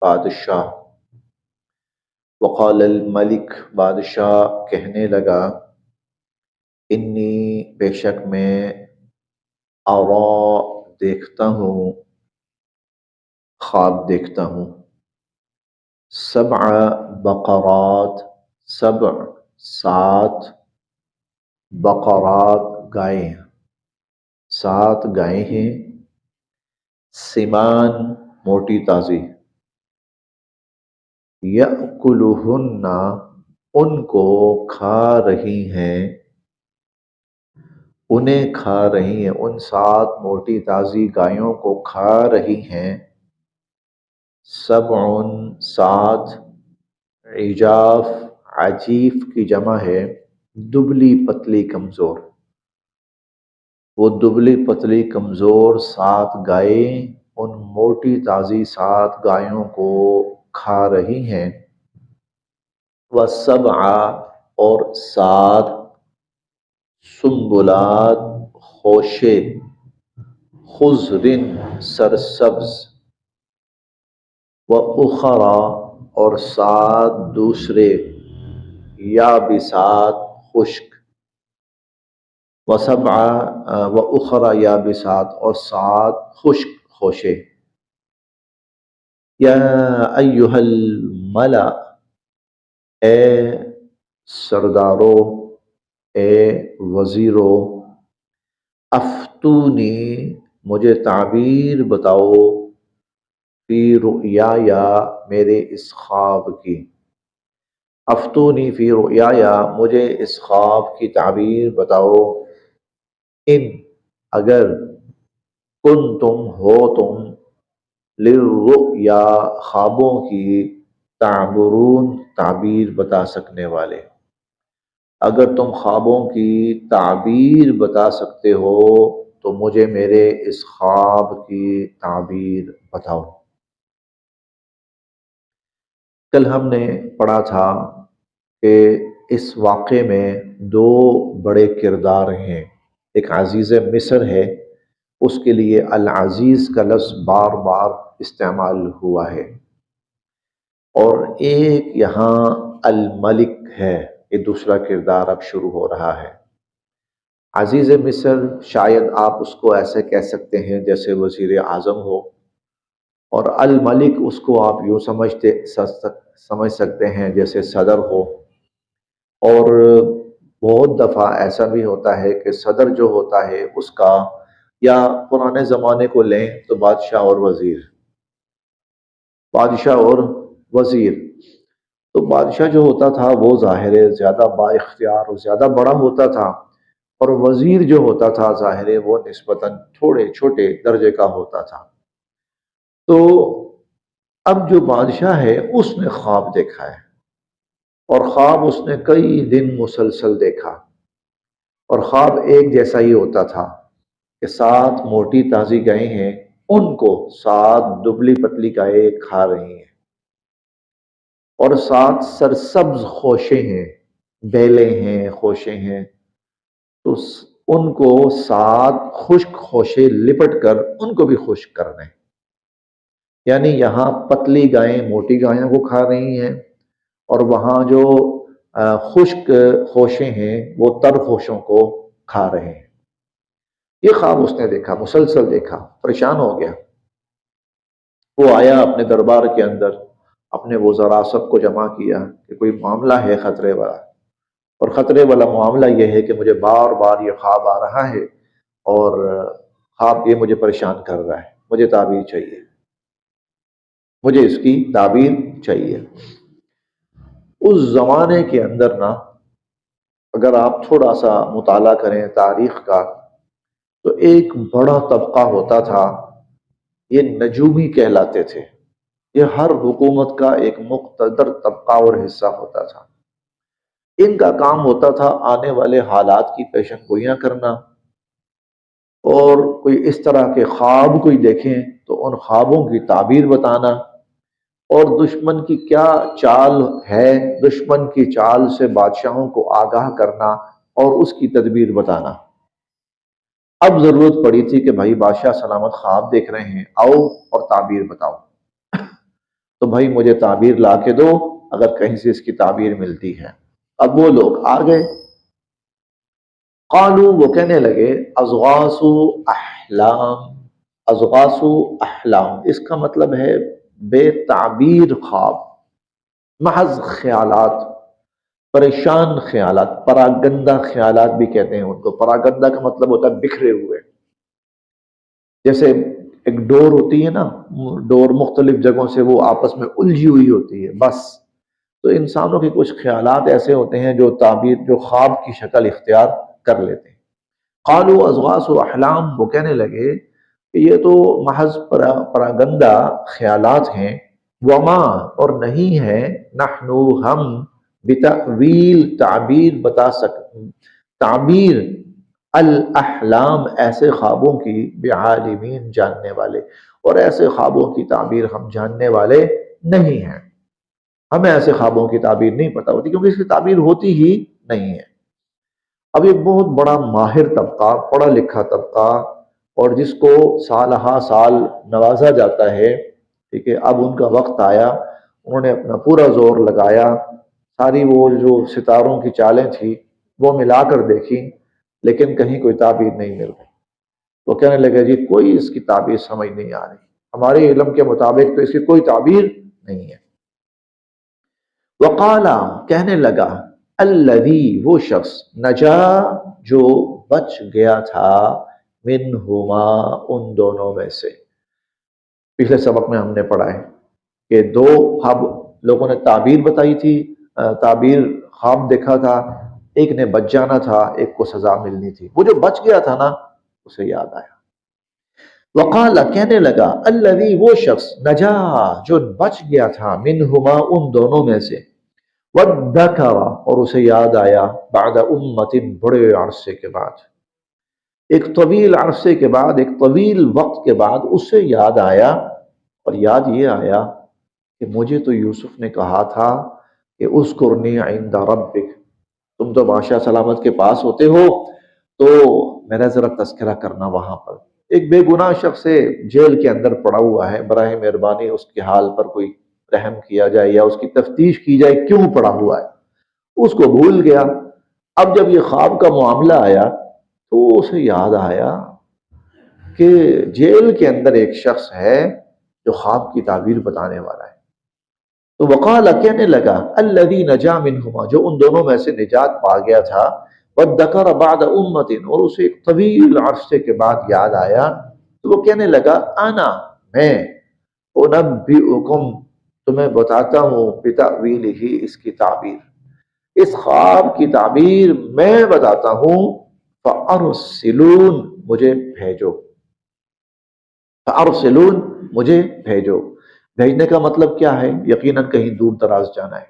بادشاہ، وقال الملک، بادشاہ کہنے لگا، انی بے شک میں، ارا دیکھتا ہوں، خواب دیکھتا ہوں، سبع بقرات، سبع سات، بقرات گائیں، سات گائیں ہیں، سمان موٹی تازی، یأکلہن ان کو کھا رہی ہیں، انہیں کھا رہی ہیں، ان سات موٹی تازی گایوں کو کھا رہی ہیں، سبع سات، عجاف عجیف کی جمع ہے، دبلی پتلی کمزور، وہ دبلی پتلی کمزور سات گائیں ان موٹی تازی سات گایوں کو کھا رہی ہیں، وسبع اور سات، سنبلات خوشے، خضرن سرسبز، واخرى اور سات دوسرے، یابسات خشک، وسبع واخرى یابسات اور سات خشک خوشے، یا ایہا الملأ اے سردارو، اے وزیرو، افتونی مجھے تعبیر بتاؤ، فی رؤیایا میرے اس خواب کی، افتونی فی رؤیایا مجھے اس خواب کی تعبیر بتاؤ، ان اگر کنتم ہو تم، للرؤیا خوابوں کی، تعبرون تعبیر بتا سکنے والے، اگر تم خوابوں کی تعبیر بتا سکتے ہو تو مجھے میرے اس خواب کی تعبیر بتاؤ۔ کل ہم نے پڑھا تھا کہ اس واقعے میں دو بڑے کردار ہیں، ایک عزیز مصر ہے، اس کے لیے العزیز کا لفظ بار بار استعمال ہوا ہے، اور ایک یہاں الملک ہے، یہ دوسرا کردار اب شروع ہو رہا ہے۔ عزیز مصر شاید آپ اس کو ایسے کہہ سکتے ہیں جیسے وزیر اعظم ہو، اور الملک اس کو آپ یوں سمجھ سکتے ہیں جیسے صدر ہو، اور بہت دفعہ ایسا بھی ہوتا ہے کہ صدر جو ہوتا ہے اس کا، یا پرانے زمانے کو لیں تو بادشاہ اور وزیر، بادشاہ اور وزیر، تو بادشاہ جو ہوتا تھا وہ ظاہر ہے زیادہ با اختیار اور زیادہ بڑا ہوتا تھا، اور وزیر جو ہوتا تھا ظاہر ہے وہ نسبتاً تھوڑے چھوٹے درجے کا ہوتا تھا۔ تو اب جو بادشاہ ہے اس نے خواب دیکھا ہے، اور خواب اس نے کئی دن مسلسل دیکھا، اور خواب ایک جیسا ہی ہوتا تھا کہ سات موٹی تازی گائیں ہیں، ان کو سات دبلی پتلی گائیں کھا رہی ہیں، اور سات سرسبز خوشے ہیں، بیلیں ہیں، خوشے ہیں، تو ان کو سات خشک خوشے لپٹ کر ان کو بھی خشک کرنے، یعنی یہاں پتلی گائیں موٹی گایوں کو کھا رہی ہیں، اور وہاں جو خشک خوشے ہیں وہ تر خوشوں کو کھا رہے ہیں۔ یہ خواب اس نے دیکھا، مسلسل دیکھا، پریشان ہو گیا، وہ آیا اپنے دربار کے اندر، اپنے وزراء سب کو جمع کیا کہ کوئی معاملہ ہے خطرے والا، اور خطرے والا معاملہ یہ ہے کہ مجھے بار بار یہ خواب آ رہا ہے، اور خواب یہ مجھے پریشان کر رہا ہے، مجھے تعبیر چاہیے، مجھے اس کی تعبیر چاہیے۔ اس زمانے کے اندر نا، اگر آپ تھوڑا سا مطالعہ کریں تاریخ کا، تو ایک بڑا طبقہ ہوتا تھا، یہ نجومی کہلاتے تھے، یہ ہر حکومت کا ایک مقتدر طبقہ اور حصہ ہوتا تھا۔ ان کا کام ہوتا تھا آنے والے حالات کی پیشن گوئیاں کرنا، اور کوئی اس طرح کے خواب کوئی دیکھیں تو ان خوابوں کی تعبیر بتانا، اور دشمن کی کیا چال ہے، دشمن کی چال سے بادشاہوں کو آگاہ کرنا اور اس کی تدبیر بتانا۔ اب ضرورت پڑی تھی کہ بھائی بادشاہ سلامت خواب دیکھ رہے ہیں، آؤ اور تعبیر بتاؤ۔ تو بھائی مجھے تعبیر لا کے دو اگر کہیں سے اس کی تعبیر ملتی ہے۔ اب وہ لوگ آ گئے، قالو وہ کہنے لگے اضغاث احلام، اضغاث احلام اس کا مطلب ہے بے تعبیر خواب، محض خیالات، پریشان خیالات، پراگندہ خیالات بھی کہتے ہیں ان کو۔ پراگندہ کا مطلب ہوتا ہے بکھرے ہوئے، جیسے ایک ڈور ہوتی ہے نا، ڈور مختلف جگہوں سے وہ آپس میں الجھی ہوئی ہوتی ہے، بس تو انسانوں کے کچھ خیالات ایسے ہوتے ہیں جو تعبیر، جو خواب کی شکل اختیار کر لیتے ہیں۔ قالوا اضغاث احلام وہ کہنے لگے کہ یہ تو محض پراگندہ خیالات ہیں، وما اور نہیں ہے، نحن ہم، بتأویل تعبیر بتا تعبیر الاحلام ایسے خوابوں کی، بعالمین جاننے والے، اور ایسے خوابوں کی تعبیر ہم جاننے والے نہیں ہیں، ہمیں ایسے خوابوں کی تعبیر نہیں پتہ ہوتی کیونکہ اس کی تعبیر ہوتی ہی نہیں ہے۔ اب ایک بہت بڑا ماہر طبقہ، پڑھا لکھا طبقہ، اور جس کو سال ہا سال نوازا جاتا ہے، ٹھیک ہے، اب ان کا وقت آیا، انہوں نے اپنا پورا زور لگایا، ساری وہ جو ستاروں کی چالیں تھیں وہ ملا کر دیکھی، لیکن کہیں کوئی تعبیر نہیں مل رہی۔ وہ کہنے لگے جی کوئی اس کی تعبیر سمجھ نہیں آ رہی، ہمارے علم کے مطابق تو اس کی کوئی تعبیر نہیں ہے۔ وقالا کہنے لگا، الذی وہ شخص، نجا جو بچ گیا تھا، منہما ان دونوں میں سے۔ پچھلے سبق میں ہم نے پڑھا ہے کہ دو خواب لوگوں نے تعبیر بتائی تھی، تعبیر خواب دیکھا تھا، ایک نے بچ جانا تھا، ایک کو سزا ملنی تھی، وہ جو بچ گیا تھا نا اسے یاد آیا۔ وقال کہنے لگا، الذی وہ شخص، نجا جو بچ گیا تھا، منہما ان دونوں میں سے، وذکر اور اسے یاد آیا، بعد امت بڑے عرصے کے بعد، ایک طویل عرصے کے بعد، ایک طویل وقت کے بعد اسے یاد آیا، اور یاد یہ آیا کہ مجھے تو یوسف نے کہا تھا کہ اذکرنی عند ربک، تم تو بادشاہ سلامت کے پاس ہوتے ہو تو میرا ذرا تذکرہ کرنا وہاں پر۔ ایک بے گناہ شخص ہے، جیل کے اندر پڑا ہوا ہے، براہ مہربانی اس کے حال پر کوئی رحم کیا جائے یا اس کی تفتیش کی جائے کیوں پڑا ہوا ہے۔ اس کو بھول گیا، اب جب یہ خواب کا معاملہ آیا تو اسے یاد آیا کہ جیل کے اندر ایک شخص ہے جو خواب کی تعبیر بتانے والا ہے۔ تو وقال کہنے لگا، الذی نجا منہما جو ان دونوں میں سے نجات پا گیا تھا، وذکر بعد امت اور اسے ایک طویل عرصے کے بعد یاد آیا، تو وہ کہنے لگا، انا میں، انبئکم تمہیں بتاتا ہوں، بتأویلہ اس کی تعبیر، اس خواب کی تعبیر میں بتاتا ہوں، فارسلون مجھے بھیجو، فارسلون مجھے بھیجو۔ بھیجنے کا مطلب کیا ہے؟ یقیناً کہیں دور دراز جانا ہے،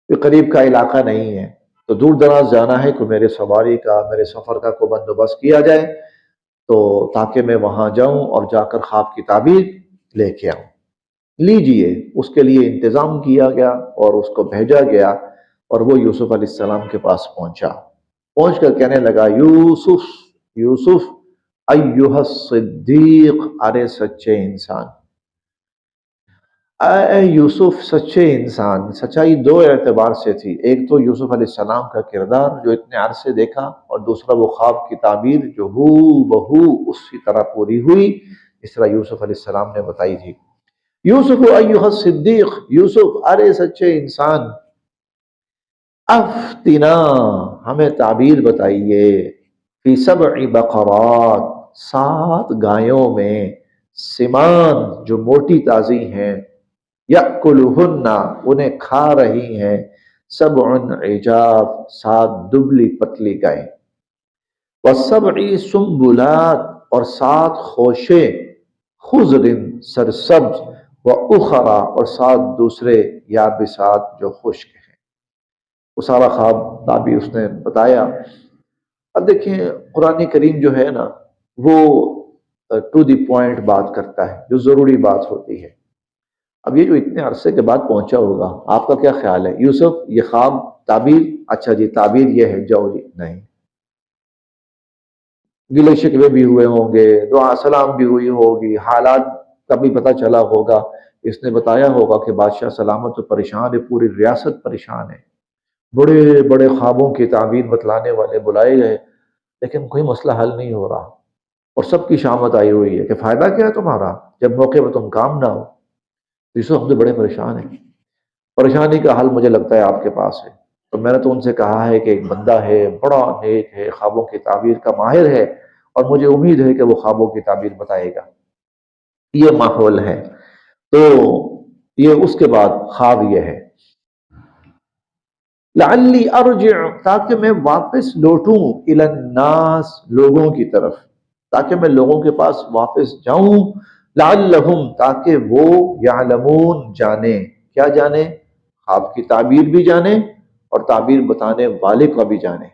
کوئی قریب کا علاقہ نہیں ہے، تو دور دراز جانا ہے، کہ میرے سواری کا، میرے سفر کا کوئی بندوبست کیا جائے تو تاکہ میں وہاں جاؤں اور جا کر خواب کی تعبیر لے کے آؤں۔ لیجئے، اس کے لیے انتظام کیا گیا اور اس کو بھیجا گیا، اور وہ یوسف علیہ السلام کے پاس پہنچا، پہنچ کر کہنے لگا، یوسف، یوسف، ایھا الصدیق، ارے سچے انسان، اے یوسف سچے انسان۔ سچائی دو اعتبار سے تھی، ایک تو یوسف علیہ السلام کا کردار جو اتنے عرصے دیکھا، اور دوسرا وہ خواب کی تعبیر جو ہو بہو اسی طرح پوری ہوئی اس طرح یوسف علیہ السلام نے بتائی تھی۔ یوسف ایھا الصدیق، یوسف ارے سچے انسان، افتنا ہمیں تعبیر بتائیے، فی سبع بقرات 7 گایوں میں، سمان جو موٹی تازی ہیں، یأکلہن انہیں کھا رہی ہیں، سبع عجاف 7 دبلی پتلی گائیں، وسبع سنبلات اور 7 خوشے، خضر سرسبز، واخرى اور 7 دوسرے یابسات جو خشک ہیں۔ وہ سارا خواب تعبیر اس نے بتایا۔ اب دیکھیں قرآن کریم جو ہے نا وہ ٹو دی پوائنٹ بات کرتا ہے، جو ضروری بات ہوتی ہے۔ اب یہ جو اتنے عرصے کے بعد پہنچا ہوگا، آپ کا کیا خیال ہے؟ یوسف یہ خواب تعبیر، اچھا جی تعبیر یہ ہے، جاؤ جی، نہیں، گلے شکوے بھی ہوئے ہوں گے، دعا سلام بھی ہوئی ہوگی، حالات کبھی پتہ چلا ہوگا، اس نے بتایا ہوگا کہ بادشاہ سلامت تو پریشان ہے، پوری ریاست پریشان ہے، بڑے بڑے خوابوں کی تعبیر بتلانے والے بلائے گئے، لیکن کوئی مسئلہ حل نہیں ہو رہا، اور سب کی شامت آئی ہوئی ہے کہ فائدہ کیا ہے تمہارا جب موقع پہ تم کام نہ ہو۔ یوسف ہم تو بڑے پریشان ہیں، پریشانی کا حل مجھے لگتا ہے آپ کے پاس ہے۔ تو میں نے تو ان سے کہا ہے کہ ایک بندہ ہے، بڑا نیک ہے، خوابوں کی تعبیر کا ماہر ہے، اور مجھے امید ہے کہ وہ خوابوں کی تعبیر بتائے گا۔ یہ ماحول ہے۔ تو یہ اس کے بعد خواب یہ ہے، لعلی ارجع، تاکہ میں واپس لوٹوں، الی الناس، لوگوں کی طرف، تاکہ میں لوگوں کے پاس واپس جاؤں، لعلہم، تاکہ وہ یعلمون، جانیں، کیا جانیں؟ خواب کی تعبیر بھی جانیں اور تعبیر بتانے والے کو بھی جانیں۔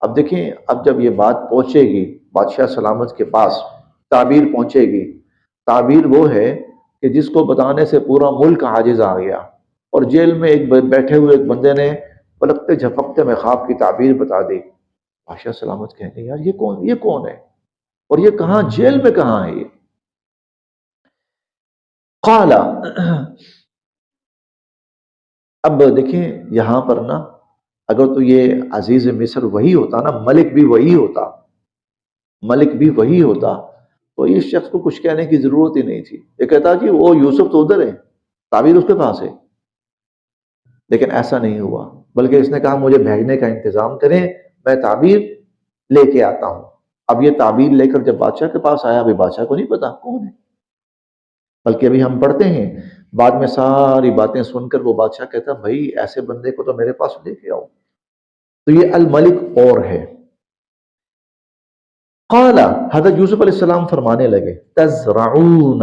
اب دیکھیں، اب جب یہ بات پہنچے گی بادشاہ سلامت کے پاس، تعبیر پہنچے گی، تعبیر وہ ہے کہ جس کو بتانے سے پورا ملک عاجز آ گیا، اور جیل میں ایک بیٹھے ہوئے ایک بندے نے پلکتے جھپکتے میں خواب کی تعبیر بتا دی۔ بادشاہ سلامت کہیں گے یار یہ کون ہے، اور یہ کہاں، جیل میں کہاں ہے یہ؟ قال، اب دیکھیں یہاں پر نا، اگر تو یہ عزیز مصر وہی ہوتا نا، ملک بھی وہی ہوتا، ملک بھی وہی ہوتا، تو اس شخص کو کچھ کہنے کی ضرورت ہی نہیں تھی۔ یہ کہتا کہ وہ یوسف تو ادھر ہے، تعبیر اس کے پاس ہے، لیکن ایسا نہیں ہوا، بلکہ اس نے کہا مجھے بھیجنے کا انتظام کریں، میں تعبیر لے کے آتا ہوں۔ اب یہ تعبیر لے کر جب بادشاہ کے پاس آیا، ابھی بادشاہ کو نہیں پتا کون ہے، بلکہ ابھی ہم پڑھتے ہیں بعد میں ساری باتیں سن کر وہ بادشاہ کہتا بھائی ایسے بندے کو تو میرے پاس لے کے آؤ۔ تو یہ الملک اور ہے۔ قال، حضرت یوسف علیہ السلام فرمانے لگے، تزرعون،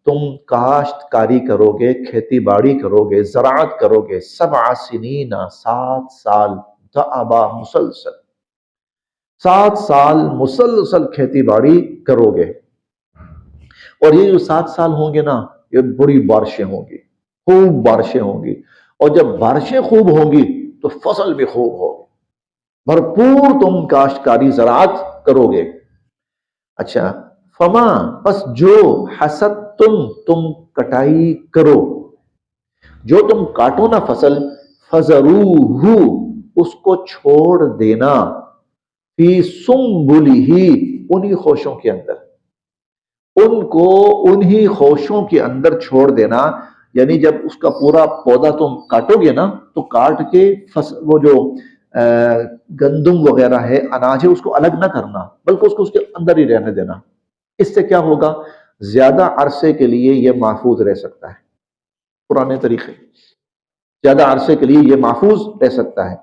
تم کاشت کاری کرو گے، کھیتی باڑی کرو گے، زراعت کرو گے، 7 سنین، 7 سال، دعبا، مسلسل، 7 سال مسلسل کھیتی باڑی کرو گے، اور یہ جو 7 سال ہوں گے نا، یہ بڑی بارشیں ہوں گی، خوب بارشیں ہوں گی، اور جب بارشیں خوب ہوں گی تو فصل بھی خوب ہوگی، بھرپور تم کاشتکاری زراعت کرو گے۔ اچھا، فما، پس جو حسدتم، تم کٹائی کرو، جو تم کاٹو نا فصل، فذروہ، اس کو چھوڑ دینا، فی سنبلہ، انہی خوشوں کے اندر، ان کو انہی خوشوں کے اندر چھوڑ دینا، یعنی جب اس کا پورا پودا تم کاٹو گے نا، تو کاٹ کے وہ جو گندم وغیرہ ہے، اناج ہے، اس کو الگ نہ کرنا، بلکہ اس کو اس کے اندر ہی رہنے دینا۔ اس سے کیا ہوگا، زیادہ عرصے کے لیے یہ محفوظ رہ سکتا ہے، پرانے طریقے، زیادہ عرصے کے لیے یہ محفوظ رہ سکتا ہے۔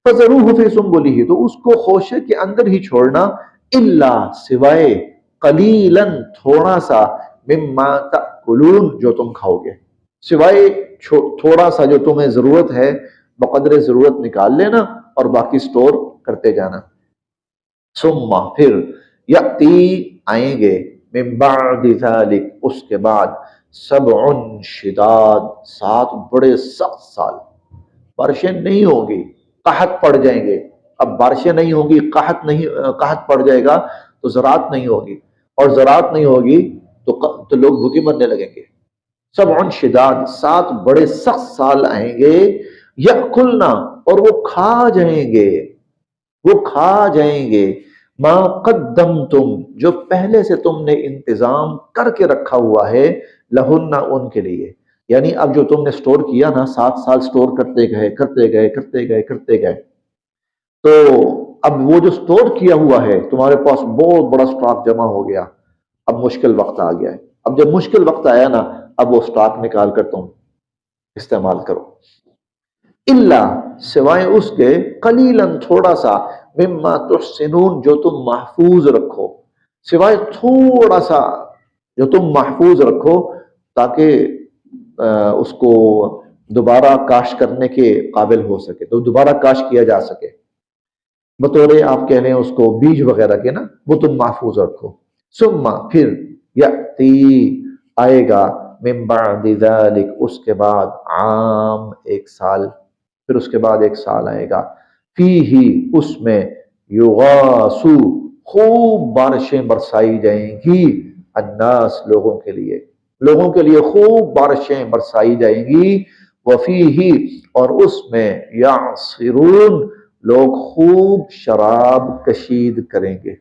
فَذَرُوهُ فِي سُنبُلِهِ، تو اس کو خوشے کے اندر ہی چھوڑنا، الا، سوائے، قلیلاً، تھوڑا سا، مما تأکلون، جو تم کھاؤ گے، سوائے تھوڑا سا جو تمہیں ضرورت ہے، بقدر ضرورت نکال لینا اور باقی سٹور کرتے جانا۔ ثم، پھر، یأتی، آئیں گے، من بعد ذلک، اس کے بعد، 7 شداد، 7 بڑے سخت سال، بارشیں نہیں ہوں گی، قحط پڑ جائیں گے۔ اب بارشیں نہیں ہوں گی، قحط پڑ جائے گا تو زراعت نہیں ہوگی، اور زراعت نہیں ہوگی تو لوگ بھوکے مرنے لگیں گے۔ 7 شداد، 7 بڑے سخت سال آئیں گے، یأکلنا، اور وہ کھا جائیں گے، وہ کھا جائیں گے، ما قدمتم، جو پہلے سے تم نے انتظام کر کے رکھا ہوا ہے، لہن، ان کے لیے، یعنی اب جو تم نے سٹور کیا نا، 7 سال سٹور کرتے گئے کرتے گئے کرتے گئے کرتے گئے، تو اب وہ جو سٹور کیا ہوا ہے تمہارے پاس بہت بڑا سٹاک جمع ہو گیا، اب مشکل وقت آ گیا ہے، اب جب مشکل وقت آیا نا، اب وہ سٹاک نکال کر تم استعمال کرو، الا، سوائے اس کے، قلیلاً، تھوڑا سا، مما تحسنون، جو تم محفوظ رکھو، سوائے تھوڑا سا جو تم محفوظ رکھو، تاکہ اس کو دوبارہ کاشت کرنے کے قابل ہو سکے، تو دوبارہ کاشت کیا جا سکے، بطور آپ کہہ لیں اس کو بیج وغیرہ کے نا، وہ تم محفوظ رکھو۔ ثم، پھر، یأتی، آئے گا، من بعد ذلک، اس کے بعد، عام، 1 سال، پھر اس کے بعد 1 سال آئے گا، فیہ، اس میں، یغاسو، خوب بارشیں برسائی جائیں گی، الناس لوگوں کے لیے خوب بارشیں برسائی جائیں گی، وفیہ اور اس میں یعصرون لوگ خوب شراب کشید کریں گے،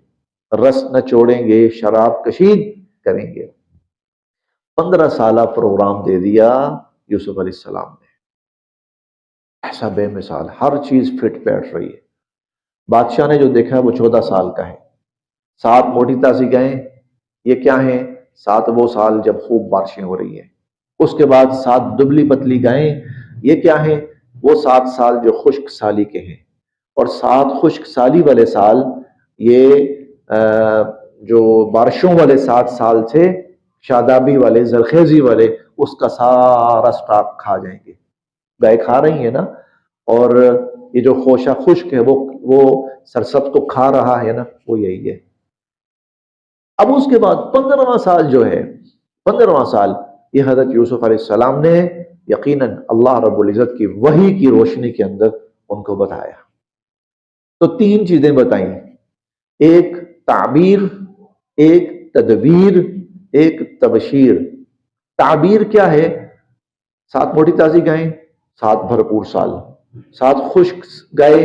رس نچوڑیں گے، شراب کشید کریں گے۔ 15 سالہ پروگرام دے دیا یوسف علیہ السلام نے، ایسا بے مثال، ہر چیز فٹ بیٹھ رہی ہے۔ بادشاہ نے جو دیکھا وہ 14 سال کا ہے، 7 موٹی تازی گائیں، یہ کیا ہیں؟ 7 وہ سال جب خوب بارشیں ہو رہی ہیں۔ اس کے بعد 7 دبلی پتلی گائیں، یہ کیا ہیں؟ وہ 7 سال جو خشک سالی کے ہیں، اور 7 خشک سالی والے سال یہ جو بارشوں والے 7 سال تھے، شادابی والے، زرخیزی والے، اس کا سارا سٹاک کھا جائیں گے۔ گائے کھا رہی ہیں نا، اور یہ جو خوشہ خشک ہے وہ سرسبز کو کھا رہا ہے نا، وہ یہی ہے۔ اب اس کے بعد 15واں سال جو ہے، 15واں سال یہ حضرت یوسف علیہ السلام نے یقیناً اللہ رب العزت کی وحی کی روشنی کے اندر ان کو بتایا۔ تو 3 چیزیں بتائیں، ایک تعبیر، ایک تدبیر، ایک تبشیر۔ تعبیر کیا ہے؟ 7 موٹی تازی گائیں، 7 بھرپور سال، 7 خشک گائے،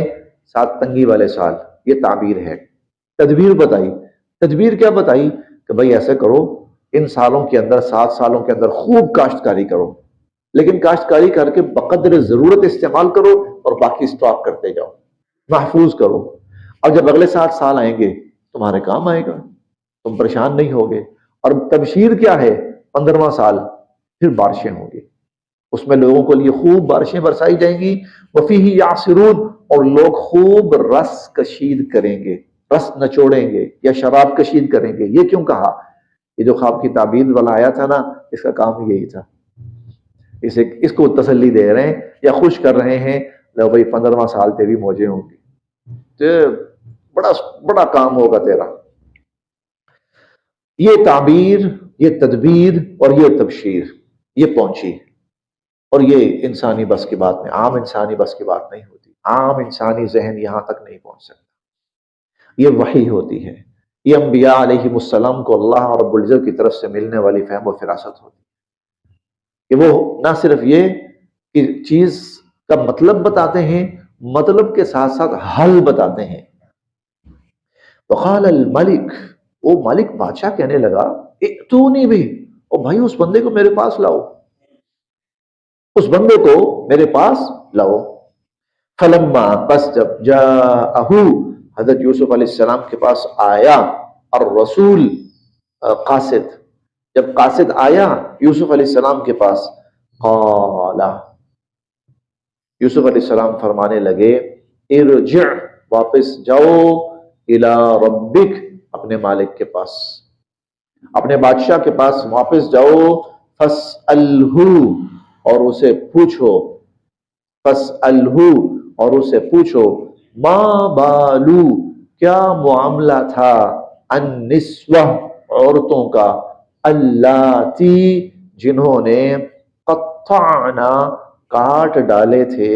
7 تنگی والے سال، یہ تعبیر ہے۔ تدبیر بتائی، تدبیر کیا بتائی؟ کہ بھائی ایسے کرو، ان سالوں کے اندر، 7 سالوں کے اندر خوب کاشتکاری کرو، لیکن کاشتکاری کر کے بقدر ضرورت استعمال کرو اور باقی سٹاک کرتے جاؤ، محفوظ کرو۔ اور جب اگلے 7 سال آئیں گے تمہارے کام آئے گا، تم پریشان نہیں ہوگے۔ اور تبشیر کیا ہے؟ 15واں سال پھر بارشیں ہوں گی، اس میں لوگوں کے لیے خوب بارشیں برسائی جائیں گی، وفیہ یعصرون اور لوگ خوب رس کشید کریں گے، رس نچوڑیں گے یا شراب کشید کریں گے۔ یہ کیوں کہا؟ یہ جو خواب کی تعبیر والا آیا تھا نا، اس کا کام یہی تھا، اس کو تسلی دے رہے ہیں یا خوش کر رہے ہیں، لو بھائی 15واں سال تیری موجیں ہوں گی، بڑا بڑا کام ہوگا تیرا۔ یہ تعبیر، یہ تدبیر اور یہ تبشیر یہ پہنچی، اور یہ انسانی بس کی بات نہیں، عام انسانی بس کی بات نہیں ہوتی، عام انسانی ذہن یہاں تک نہیں پہنچ سکتا۔ یہ وحی ہوتی ہے، یہ انبیاء علیہ السلام کو اللہ رب العزت کی طرف سے ملنے والی فہم و فراست ہوتی ہے، کہ وہ نہ صرف یہ کہ چیز کا مطلب بتاتے ہیں، مطلب کے ساتھ ساتھ حل بتاتے ہیں۔ وقال الملک، وہ ملک بادشاہ کہنے لگا، ائتونی بھی، او بھائی اس بندے کو میرے پاس لاؤ، اس بندے کو میرے پاس لاؤ۔ فلما، پس جب جاءہو، حضرت یوسف علیہ السلام کے پاس آیا، الرسول، قاصد، جب قاصد آیا یوسف علیہ السلام کے پاس، قال، یوسف علیہ السلام فرمانے لگے، ارجع، واپس جاؤ، الی ربک، اپنے مالک کے پاس، اپنے بادشاہ کے پاس واپس جاؤ، فاسألہ، اور اسے پوچھو، فاسألہ، اور اسے پوچھو، ما بالو، کیا معاملہ تھا، النسوہ، عورتوں کا، اللاتی، جنہوں نے قطعنا، کاٹ ڈالے تھے،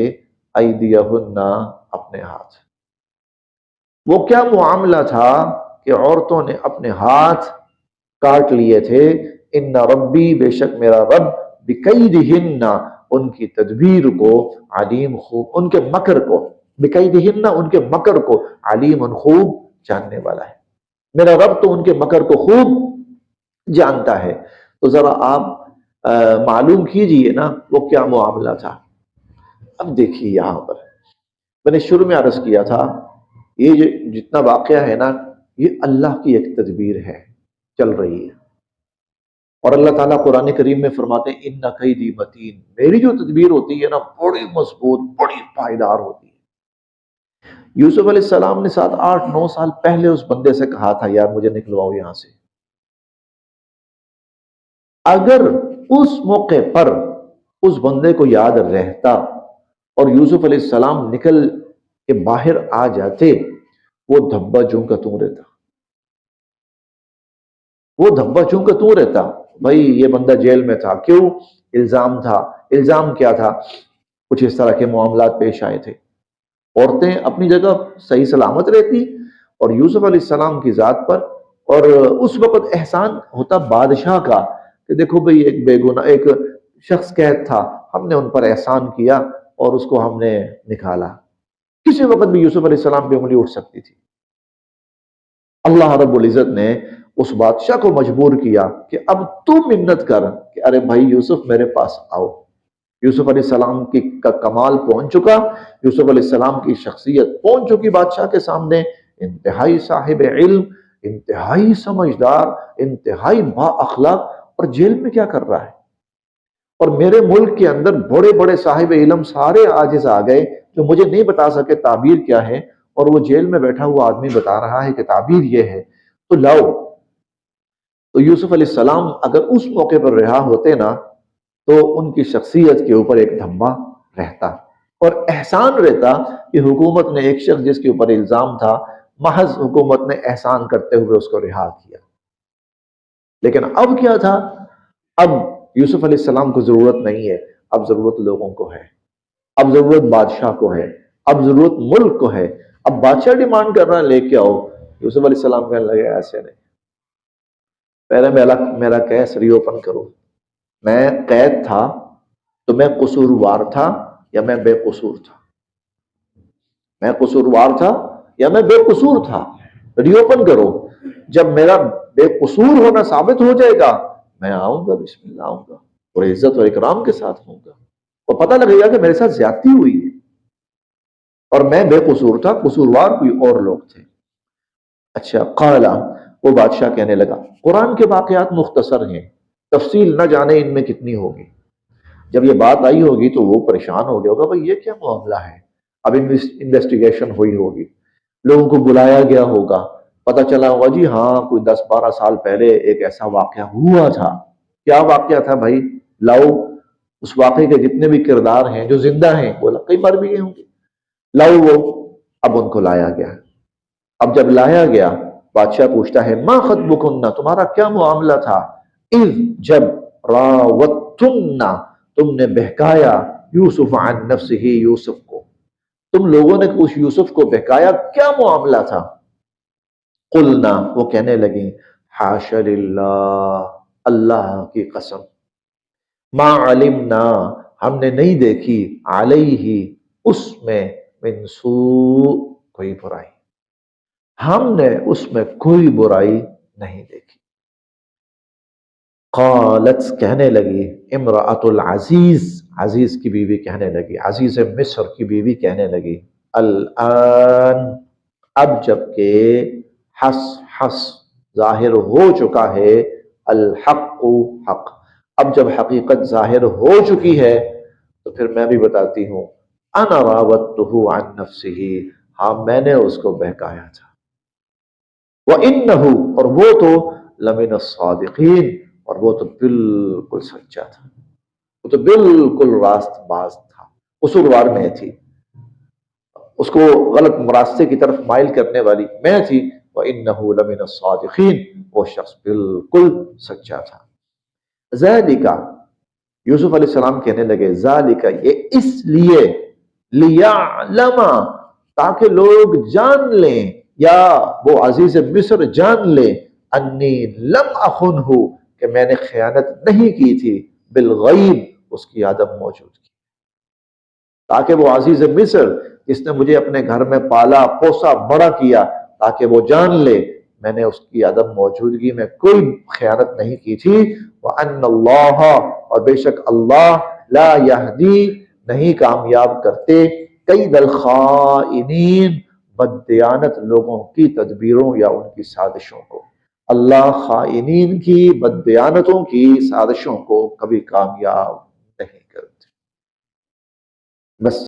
ایدیہن، اپنے ہاتھ۔ وہ کیا معاملہ تھا کہ عورتوں نے اپنے ہاتھ کاٹ لیے تھے؟ ان ربی، بے شک میرا رب، بکیدہن، ان کی تدبیر کو، علیم، خوب، ان کے مکر کو، بکیدہن، ان کے مکر کو، علیم، خوب جاننے والا ہے۔ میرا رب تو ان کے مکر کو خوب جانتا ہے۔ تو ذرا آپ معلوم کیجئے نا وہ کیا معاملہ تھا۔ اب دیکھیے یہاں پر میں نے شروع میں عرض کیا تھا، یہ جو جتنا واقعہ ہے نا، یہ اللہ کی ایک تدبیر ہے، چل رہی ہے، اور اللہ تعالیٰ قرآن کریم میں فرماتے ہیں ان کیدی متین، میری جو تدبیر ہوتی ہے نا بڑی مضبوط، بڑی پائیدار ہوتی ہے۔ یوسف علیہ السلام نے 7 8 9 سال پہلے اس بندے سے کہا تھا، یار مجھے نکلواؤ یہاں سے۔ اگر اس موقع پر اس بندے کو یاد رہتا اور یوسف علیہ السلام نکل کے باہر آ جاتے، وہ دھبا چوں کا توں رہتا، وہ دھبا چوں کا توں رہتا۔ بھائی یہ بندہ جیل میں تھا، کیوں؟ الزام تھا۔ الزام کیا تھا؟ کچھ اس طرح کے معاملات پیش آئے تھے۔ عورتیں اپنی جگہ صحیح سلامت رہتی، اور یوسف علیہ السلام کی ذات پر اور اس وقت احسان ہوتا بادشاہ کا کہ دیکھو بھئی ایک بے گناہ ایک شخص قید تھا، ہم نے ان پر احسان کیا اور اس کو ہم نے نکالا۔ کسی وقت بھی یوسف علیہ السلام پہ انگلی اٹھ سکتی تھی۔ اللہ رب العزت نے اس بادشاہ کو مجبور کیا کہ اب تو منت کر کہ ارے بھائی یوسف میرے پاس آؤ۔ یوسف علیہ السلام کا کمال پہنچ چکا، یوسف علیہ السلام کی شخصیت پہنچ چکی بادشاہ کے سامنے، انتہائی صاحب علم، انتہائی سمجھدار، انتہائی با اخلاق، اور جیل میں کیا کر رہا ہے؟ اور میرے ملک کے اندر بڑے بڑے صاحب علم سارے عاجز آ گئے جو مجھے نہیں بتا سکے تعبیر کیا ہے، اور وہ جیل میں بیٹھا ہوا آدمی بتا رہا ہے کہ تعبیر یہ ہے، تو لاؤ۔ تو یوسف علیہ السلام اگر اس موقع پر رہا ہوتے نا تو ان کی شخصیت کے اوپر ایک دھبا رہتا، اور احسان رہتا کہ حکومت نے ایک شخص جس کے اوپر الزام تھا، محض حکومت نے احسان کرتے ہوئے اس کو رہا کیا۔ لیکن اب کیا تھا؟ اب یوسف علیہ السلام کو ضرورت نہیں ہے، اب ضرورت لوگوں کو ہے، اب ضرورت بادشاہ کو ہے، اب ضرورت ملک کو ہے۔ اب بادشاہ ڈیمانڈ کر رہا ہے لے کے آؤ، یوسف علیہ السلام کہنے لگے ایسے نہیں، پہلے میرا کیس ری اوپن کرو، میں قید تھا تو میں قصوروار تھا یا میں بے قصور تھا؟ میں قصوروار تھا یا میں بے قصور تھا؟ ری اوپن کرو، جب میرا بے قصور ہونا ثابت ہو جائے گا میں آؤں گا، بسم اللہ آؤں گا، اور عزت اور اکرام کے ساتھ ہوں گا، اور پتہ لگے گا کہ میرے ساتھ زیادتی ہوئی ہے اور میں بے قصور تھا، قصوروار کوئی اور لوگ تھے۔ اچھا، قالا، وہ بادشاہ کہنے لگا۔ قرآن کے واقعات مختصر ہیں، تفصیل نہ جانے ان میں کتنی ہوگی۔ جب یہ بات آئی ہوگی تو وہ پریشان ہو گیا ہوگا، بھئی یہ کیا معاملہ ہے؟ اب انویسٹیگیشن ہوئی ہوگی، لوگوں کو بلایا گیا ہوگا، پتہ چلا ہوگا جی ہاں کوئی 10-12 سال پہلے ایک ایسا واقعہ ہوا تھا۔ کیا واقعہ تھا بھائی؟ لاؤ اس واقعے کے جتنے بھی کردار ہیں جو زندہ ہیں، بولا کئی مر بھی گئے ہوں گے، لاؤ وہ۔ اب ان کو لایا گیا۔ اب جب لایا گیا، بادشاہ پوچھتا ہے ما خطبکن، تمہارا کیا معاملہ تھا؟ اذ، جب، راوتن، تم نے بہکایا، یوسف عن نفسہ، یوسف کو، تم لوگوں نے اس یوسف کو بہکایا، کیا معاملہ تھا؟ قلنا، وہ کہنے لگیں، حاش للہ، اللہ کی قسم، ما علمنا، ہم نے نہیں دیکھی، علیہ، اس میں، من سوء، کوئی برائی، ہم نے اس میں کوئی برائی نہیں دیکھی۔ قالت، کہنے لگی، امرأۃ العزیز، عزیز کی بیوی کہنے لگی، عزیز مصر کی بیوی کہنے لگی، الآن، اب جب کہ حس حس ظاہر ہو چکا ہے، الحق، حق، اب جب حقیقت ظاہر ہو چکی ہے تو پھر میں بھی بتاتی ہوں، انا راودتہ عن نفسہ، ہاں میں نے اس کو بہکایا تھا، وَإِنَّهُ، اور وہ تو لَمِنَ الصَّادِقِينَ، اور وہ تو بالکل سچا تھا، وہ تو بالکل راست باز تھا، قصوروار میں تھی، اس کو غلط راستے کی طرف مائل کرنے والی میں تھی، وَإِنَّهُ لَمِنَ الصَّادِقِينَ، وہ شخص بالکل سچا تھا۔ ذَلِكَ، یوسف علیہ السلام کہنے لگے، ذَلِكَ، یہ اس لیے، لِيَعْلَمَ، تاکہ لوگ جان لیں، یا وہ عزیز مصر جان لے، انی لم اخنہ، کہ میں نے خیانت نہیں کی تھی، بالغیب، اس کی عدم موجودگی، تاکہ وہ عزیز مصر جس نے مجھے اپنے گھر میں پالا پوسا بڑا کیا، تاکہ وہ جان لے میں نے اس کی عدم موجودگی میں کوئی خیانت نہیں کی تھی، وَأَنَّ اللَّهَ، اور بے شک اللہ، لا یہدی، نہیں کامیاب کرتے، کید الخائنین، بددیانت لوگوں کی تدبیروں یا ان کی سازشوں کو، اللہ خائنین کی، بددیانتوں کی سازشوں کو کبھی کامیاب نہیں کرتے۔ بس